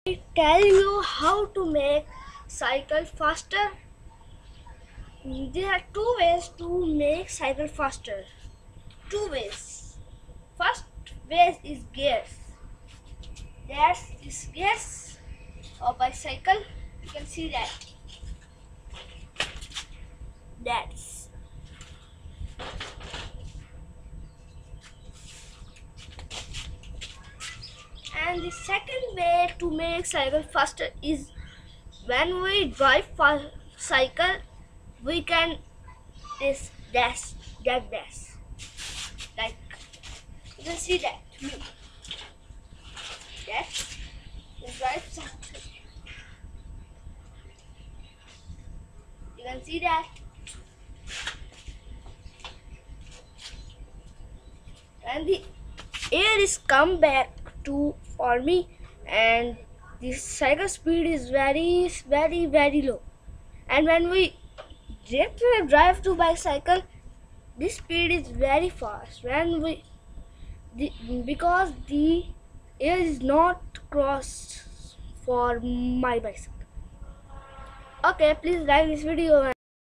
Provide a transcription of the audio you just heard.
I tell you how to make cycle faster. There are two ways to make cycle faster. Two ways. First way is gears. That's this gears of bicycle. You can see that. That's. And the second way to make cycle faster is when we drive cycle, we can dash like you can see that that is drive cycle. You can see that. And the air is come back to for me, and the cycle speed is very low. And when we drive to bicycle, this speed is very fast. When we because the air is not crossed for my bicycle. Okay, please like this video.